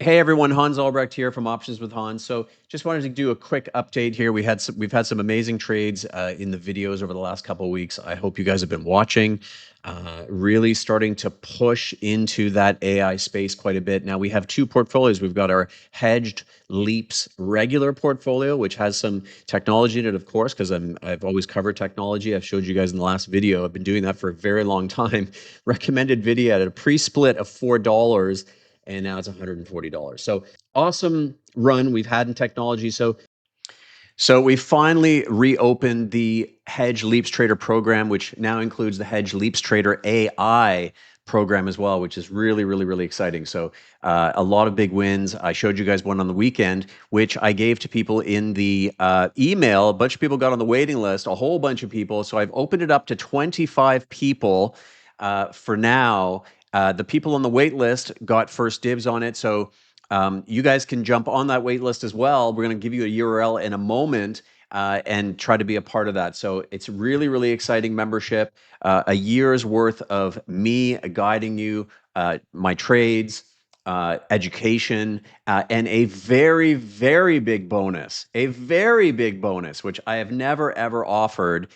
Hey everyone, Hans Albrecht here from Options with Hans. So just wanted to do a quick update here. We've had some amazing trades in the videos over the last couple of weeks. I hope you guys have been watching. Really starting to push into that AI space quite a bit. Now we have two portfolios. We've got our hedged leaps regular portfolio, which has some technology in it, of course, because I've always covered technology. I've showed you guys in the last video. I've been doing that for a very long time. Recommended video at a pre-split of $4. And now it's $140. So awesome run we've had in technology. So we finally reopened the Hedged LEAPS Trader program, which now includes the Hedged LEAPS Trader AI program as well, which is really, really, really exciting. So a lot of big wins. I showed you guys one on the weekend, which I gave to people in the email. A bunch of people got on the waiting list, a whole bunch of people. So I've opened it up to 25 people for now. The people on the wait list got first dibs on it. So you guys can jump on that wait list as well. We're going to give you a URL in a moment and try to be a part of that. So it's really, really exciting membership, a year's worth of me guiding you, my trades, education, and a very, very big bonus, which I have never, ever offered,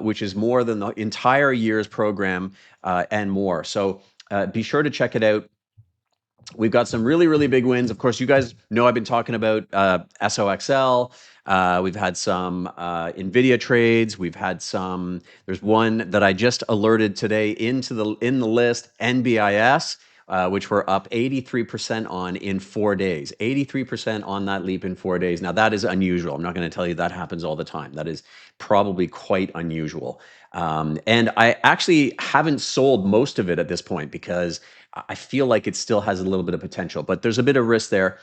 which is more than the entire year's program and more. So be sure to check it out. We've got some really, really big wins. Of course, you guys know I've been talking about SOXL. We've had some NVIDIA trades. We've had some, there's one that I just alerted today in the list, NBIS, which we're up 83% on in 4 days. 83% on that leap in 4 days. Now that is unusual. I'm not going to tell you that happens all the time. That is probably quite unusual. And I actually haven't sold most of it at this point because I feel like it still has a little bit of potential, but there's a bit of risk there.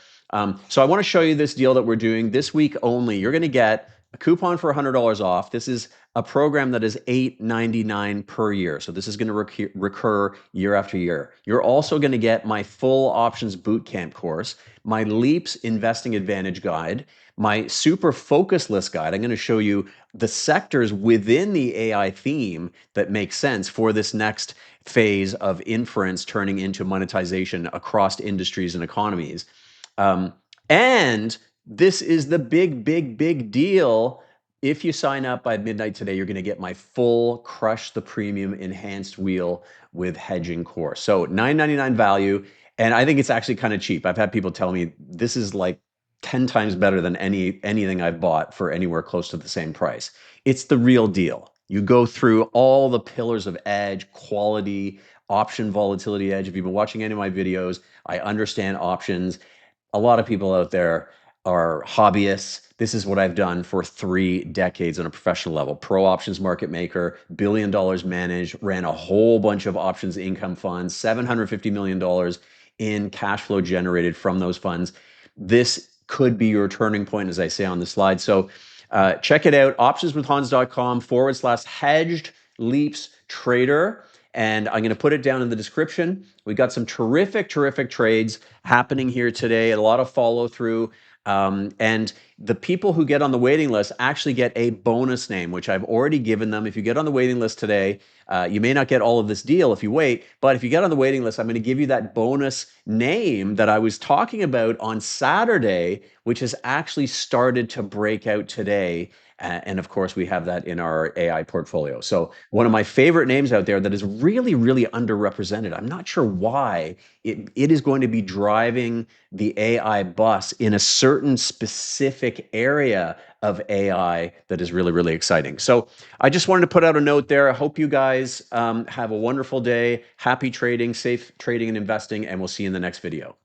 So I want to show you this deal that we're doing this week only. You're going to get a coupon for $100 off. This is a program that is $8.99 per year. So this is going to recur year after year. You're also going to get my full options bootcamp course, my Leaps Investing Advantage guide, my super focus list guide. I'm going to show you the sectors within the AI theme that make sense for this next phase of inference turning into monetization across industries and economies. And this is the big deal. If you sign up by midnight today, you're going to get my full Crush the Premium enhanced wheel with hedging course. So $9.99 value. And I think it's actually kind of cheap. I've had people tell me this is like 10 times better than anything I've bought for anywhere close to the same price. It's the real deal. You go through all the pillars of edge, quality, option volatility edge. If you've been watching any of my videos, I understand options. A lot of people out there are hobbyists. This is what I've done for 3 decades on a professional level. Pro options market maker, $1 billion managed, ran a whole bunch of options income funds, $750 million in cash flow generated from those funds. This could be your turning point, as I say on the slide. So check it out, optionswithhans.com/hedged leaps trader. And I'm going to put it down in the description. We got some terrific trades happening here today, a lot of follow through. And the people who get on the waiting list actually get a bonus name, which I've already given them. If you get on the waiting list today, you may not get all of this deal if you wait, but if you get on the waiting list, I'm going to give you that bonus name that I was talking about on Saturday, which has actually started to break out today. And of course, we have that in our AI portfolio. So one of my favorite names out there that is really, really underrepresented. I'm not sure why it is going to be driving the AI bus in a certain specific area of AI that is really, really exciting. So I just wanted to put out a note there. I hope you guys have a wonderful day. Happy trading, safe trading and investing, and we'll see you in the next video.